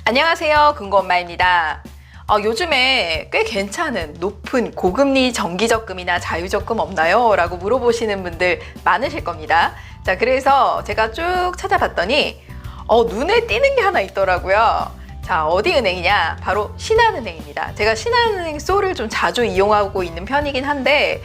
안녕하세요. 금고엄마입니다. 요즘에 꽤 괜찮은 높은 고금리 정기적금이나 자유적금 없나요? 라고 물어보시는 분들 많으실 겁니다. 자, 그래서 제가 쭉 찾아봤더니 눈에 띄는 게 하나 있더라고요. 자, 어디 은행이냐? 바로 신한은행입니다. 제가 신한은행 쏘를 좀 자주 이용하고 있는 편이긴 한데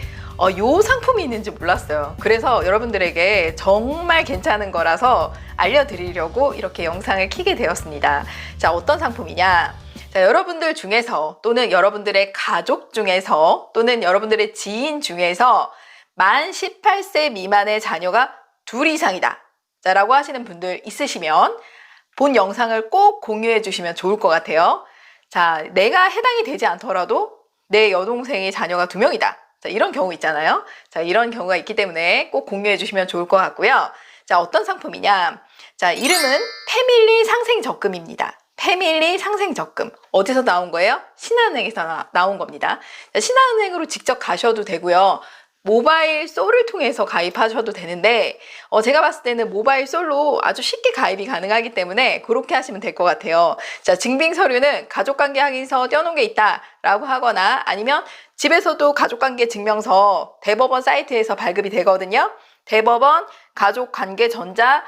요 상품이 있는지 몰랐어요. 그래서 여러분들에게 정말 괜찮은 거라서 알려드리려고 이렇게 영상을 켜게 되었습니다. 자, 어떤 상품이냐? 자, 여러분들 중에서 또는 여러분들의 가족 중에서 또는 여러분들의 지인 중에서 만 18세 미만의 자녀가 둘 이상이다. 자, 라고 하시는 분들 있으시면 본 영상을 꼭 공유해 주시면 좋을 것 같아요. 자, 내가 해당이 되지 않더라도 내 여동생의 자녀가 2명이다. 자, 이런 경우 있잖아요. 자, 이런 경우가 있기 때문에 꼭 공유해 주시면 좋을 것 같고요. 자, 어떤 상품이냐? 자, 이름은 패밀리 상생적금입니다. 패밀리 상생적금. 어디서 나온 거예요? 신한은행에서 나온 겁니다. 자, 신한은행으로 직접 가셔도 되고요. 모바일 쏠을 통해서 가입하셔도 되는데 제가 봤을 때는 모바일 쏠로 아주 쉽게 가입이 가능하기 때문에 그렇게 하시면 될 것 같아요. 자, 증빙 서류는 가족관계 확인서 떼어놓은 게 있다라고 하거나 아니면 집에서도 가족관계 증명서 대법원 사이트에서 발급이 되거든요. 대법원 가족관계 전자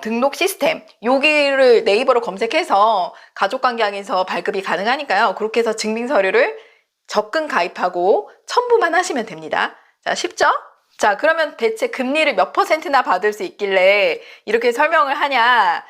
등록 시스템 여기를 네이버로 검색해서 가족관계 확인서 발급이 가능하니까요. 그렇게 해서 증빙 서류를 적금 가입하고 첨부만 하시면 됩니다. 자, 쉽죠? 자, 그러면 대체 금리를 몇 %나 받을 수 있길래 이렇게 설명을 하냐?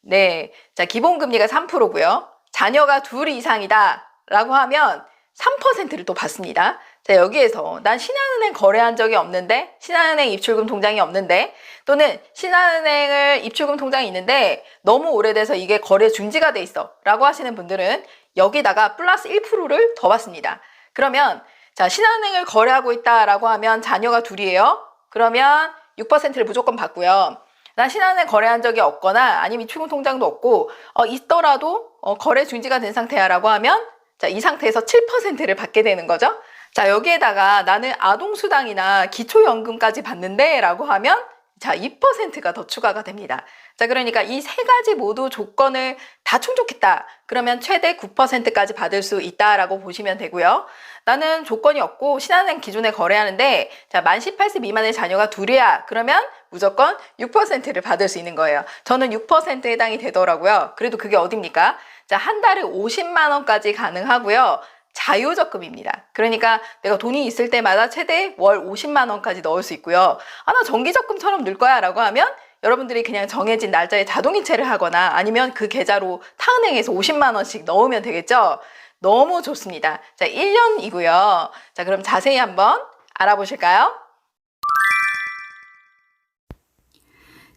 네. 자, 기본금리가 3%고요. 자녀가 둘 이상이다 라고 하면 3%를 또 받습니다. 자, 여기에서 난 신한은행 거래한 적이 없는데, 신한은행 입출금 통장이 없는데, 또는 신한은행을 입출금 통장이 있는데 너무 오래돼서 이게 거래 중지가 돼 있어 라고 하시는 분들은 여기다가 플러스 1%를 더 받습니다. 그러면 자, 신한은행을 거래하고 있다라고 하면 자녀가 둘이에요. 그러면 6%를 무조건 받고요. 난 신한은행 거래한 적이 없거나 아니면 입출금 통장도 없고 있더라도 거래 중지가 된 상태야 라고 하면 자, 이 상태에서 7%를 받게 되는 거죠. 자, 여기에다가 나는 아동수당이나 기초연금까지 받는데 라고 하면 자, 2%가 더 추가가 됩니다. 자, 그러니까 이 세 가지 모두 조건을 다 충족했다. 그러면 최대 9%까지 받을 수 있다라고 보시면 되고요. 나는 조건이 없고 신한은행 기준에 거래하는데 자, 만 18세 미만의 자녀가 둘이야. 그러면 무조건 6%를 받을 수 있는 거예요. 저는 6%에 해당이 되더라고요. 그래도 그게 어딥니까? 자, 한 달에 50만 원까지 가능하고요. 자유적금입니다. 그러니까 내가 돈이 있을 때마다 최대 월 50만 원까지 넣을 수 있고요. 나 정기적금처럼 넣을 거야 라고 하면 여러분들이 그냥 정해진 날짜에 자동이체를 하거나 아니면 그 계좌로 타은행에서 50만 원씩 넣으면 되겠죠. 너무 좋습니다. 자, 1년이고요. 자, 그럼 자세히 한번 알아보실까요?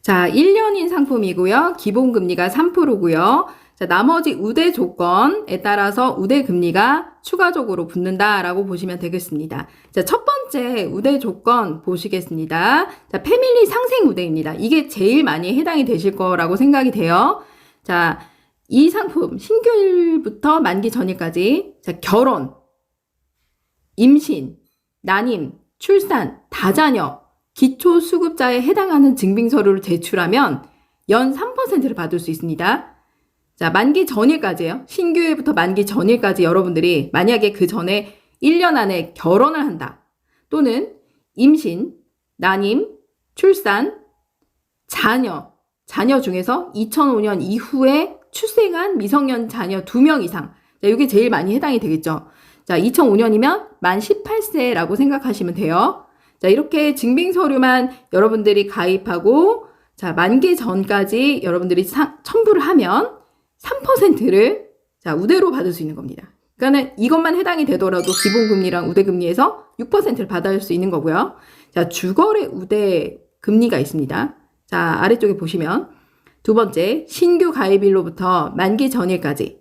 자, 1년인 상품이고요. 기본금리가 3%고요. 자, 나머지 우대 조건에 따라서 우대 금리가 추가적으로 붙는다라고 보시면 되겠습니다. 자, 첫 번째 우대 조건 보시겠습니다. 자, 패밀리 상생 우대입니다. 이게 제일 많이 해당이 되실 거라고 생각이 돼요. 자, 이 상품 신규일부터 만기 전일까지 자, 결혼, 임신, 난임, 출산, 다자녀, 기초수급자에 해당하는 증빙서류를 제출하면 연 3%를 받을 수 있습니다. 자, 만기 전일까지예요. 신규일부터 만기 전일까지 여러분들이 만약에 그 전에 1년 안에 결혼을 한다. 또는 임신, 난임, 출산, 자녀 중에서 2005년 이후에 출생한 미성년 자녀 2명 이상. 자, 이게 제일 많이 해당이 되겠죠. 자, 2005년이면 만 18세라고 생각하시면 돼요. 자, 이렇게 증빙서류만 여러분들이 가입하고 자, 만기 전까지 여러분들이 첨부를 하면 3%를 자, 우대로 받을 수 있는 겁니다. 그러니까 이것만 해당이 되더라도 기본금리랑 우대금리에서 6%를 받을 수 있는 거고요. 자, 주거래 우대 금리가 있습니다. 자, 아래쪽에 보시면 두 번째, 신규 가입일로부터 만기 전일까지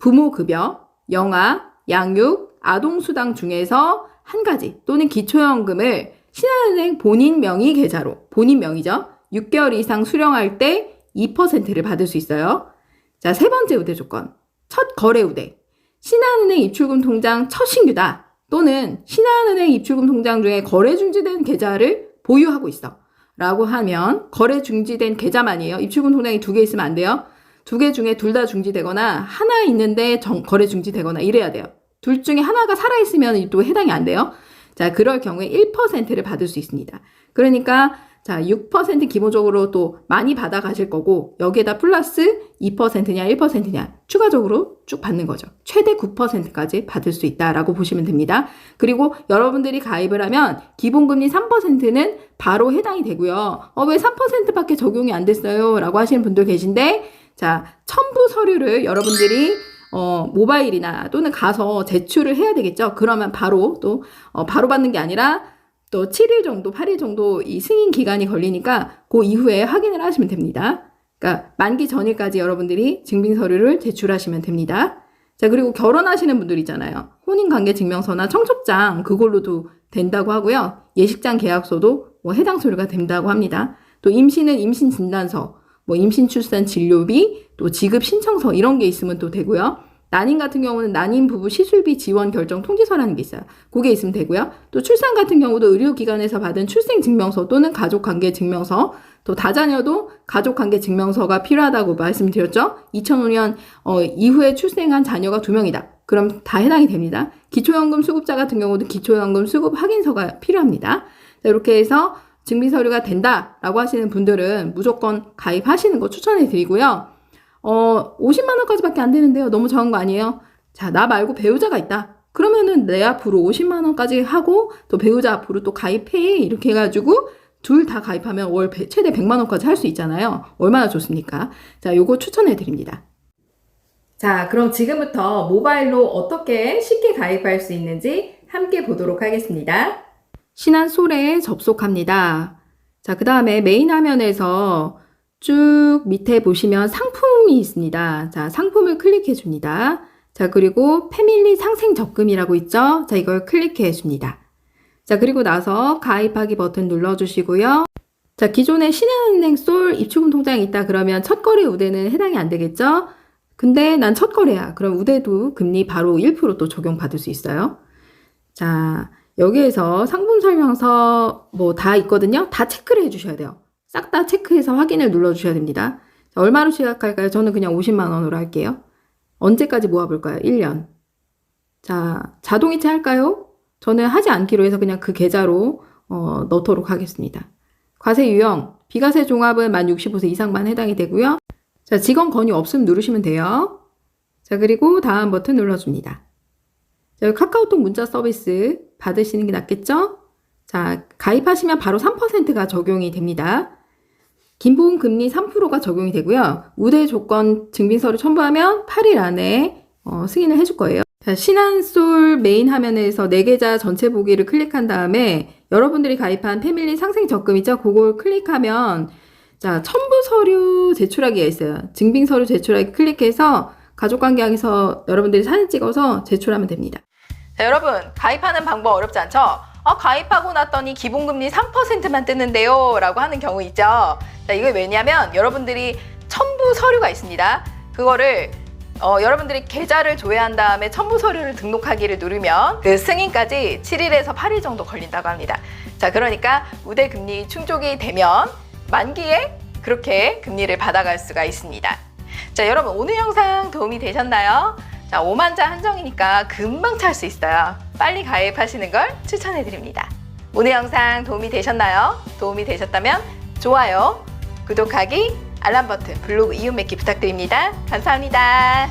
부모급여, 영아, 양육, 아동수당 중에서 한 가지 또는 기초연금을 신한은행 본인 명의 계좌로, 본인 명의죠. 6개월 이상 수령할 때 2%를 받을 수 있어요. 자, 세 번째 우대 조건. 첫 거래 우대. 신한은행 입출금 통장 첫 신규다. 또는 신한은행 입출금 통장 중에 거래 중지된 계좌를 보유하고 있어. 라고 하면 거래 중지된 계좌만이에요. 입출금 통장이 2개 있으면 안 돼요. 두 개 중에 둘 다 중지되거나 하나 있는데 거래 중지되거나 이래야 돼요. 둘 중에 하나가 살아있으면 또 해당이 안 돼요. 자, 그럴 경우에 1%를 받을 수 있습니다. 그러니까 자, 6% 기본적으로 또 많이 받아 가실 거고 여기에다 플러스 2%냐 1%냐 추가적으로 쭉 받는 거죠. 최대 9%까지 받을 수 있다라고 보시면 됩니다. 그리고 여러분들이 가입을 하면 기본금리 3%는 바로 해당이 되고요. 왜 3%밖에 적용이 안 됐어요? 라고 하시는 분들 계신데 자, 첨부 서류를 여러분들이 모바일이나 또는 가서 제출을 해야 되겠죠. 그러면 바로 또 바로 받는 게 아니라 또 7일 정도, 8일 정도 이 승인 기간이 걸리니까 그 이후에 확인을 하시면 됩니다. 그러니까 만기 전일까지 여러분들이 증빙 서류를 제출하시면 됩니다. 자, 그리고 결혼하시는 분들 있잖아요. 혼인관계증명서나 청첩장 그걸로도 된다고 하고요. 예식장 계약서도 해당 서류가 된다고 합니다. 또 임신은 임신진단서, 임신 출산 진료비, 또 지급 신청서 이런 게 있으면 또 되고요. 난임 같은 경우는 난임 부부 시술비 지원 결정 통지서라는 게 있어요. 그게 있으면 되고요. 또 출산 같은 경우도 의료기관에서 받은 출생증명서 또는 가족관계증명서, 또 다자녀도 가족관계증명서가 필요하다고 말씀드렸죠. 2005년 이후에 출생한 자녀가 2명이다. 그럼 다 해당이 됩니다. 기초연금 수급자 같은 경우도 기초연금 수급 확인서가 필요합니다. 자, 이렇게 해서 증빙서류가 된다라고 하시는 분들은 무조건 가입하시는 거 추천해 드리고요. 50만 원까지밖에 안 되는데요. 너무 적은 거 아니에요? 자, 나 말고 배우자가 있다. 그러면은 내 앞으로 50만 원까지 하고 또 배우자 앞으로 또 가입해. 이렇게 해가지고 둘 다 가입하면 월 최대 100만 원까지 할 수 있잖아요. 얼마나 좋습니까? 자, 요거 추천해 드립니다. 자, 그럼 지금부터 모바일로 어떻게 쉽게 가입할 수 있는지 함께 보도록 하겠습니다. 신한솔에 접속합니다. 자, 그 다음에 메인 화면에서 쭉 밑에 보시면 상품이 있습니다. 자, 상품을 클릭해 줍니다. 자, 그리고 패밀리 상생 적금이라고 있죠? 자, 이걸 클릭해 줍니다. 자, 그리고 나서 가입하기 버튼 눌러주시고요. 자, 기존에 신한은행 솔 입출금 통장이 있다 그러면 첫 거래 우대는 해당이 안 되겠죠? 근데 난 첫 거래야. 그럼 우대도 금리 바로 1% 또 적용받을 수 있어요. 자, 여기에서 상품 설명서 다 있거든요. 다 체크를 해주셔야 돼요. 싹 다 체크해서 확인을 눌러주셔야 됩니다. 자, 얼마로 시작할까요? 저는 그냥 50만 원으로 할게요. 언제까지 모아볼까요? 1년. 자, 자동이체 할까요? 저는 하지 않기로 해서 그냥 그 계좌로 넣도록 하겠습니다. 과세 유형, 비과세 종합은 만 65세 이상만 해당이 되고요. 자, 직원 건의 없음 누르시면 돼요. 자, 그리고 다음 버튼 눌러줍니다. 자, 카카오톡 문자 서비스 받으시는 게 낫겠죠? 자, 가입하시면 바로 3%가 적용이 됩니다. 기본 금리 3%가 적용이 되고요. 우대 조건 증빙서류 첨부하면 8일 안에 승인을 해줄 거예요. 자, 신한솔 메인 화면에서 내 계좌 전체 보기를 클릭한 다음에 여러분들이 가입한 패밀리 상생 적금 있죠? 그걸 클릭하면 자, 첨부 서류 제출하기가 있어요. 증빙 서류 제출하기 클릭해서 가족관계항에서 여러분들이 사진 찍어서 제출하면 됩니다. 자, 여러분 가입하는 방법 어렵지 않죠? 가입하고 났더니 기본금리 3%만 뜨는데요 라고 하는 경우 있죠. 자, 이게 왜냐면 여러분들이 첨부 서류가 있습니다. 그거를 여러분들이 계좌를 조회한 다음에 첨부 서류를 등록하기를 누르면 그 승인까지 7일에서 8일 정도 걸린다고 합니다. 자, 그러니까 우대 금리 충족이 되면 만기에 그렇게 금리를 받아갈 수가 있습니다. 자, 여러분 오늘 영상 도움이 되셨나요? 자, 5만자 한정이니까 금방 찰 수 있어요. 빨리 가입하시는 걸 추천해 드립니다. 오늘 영상 도움이 되셨나요? 도움이 되셨다면 좋아요, 구독하기, 알람 버튼, 블로그 이웃 맺기 부탁드립니다. 감사합니다.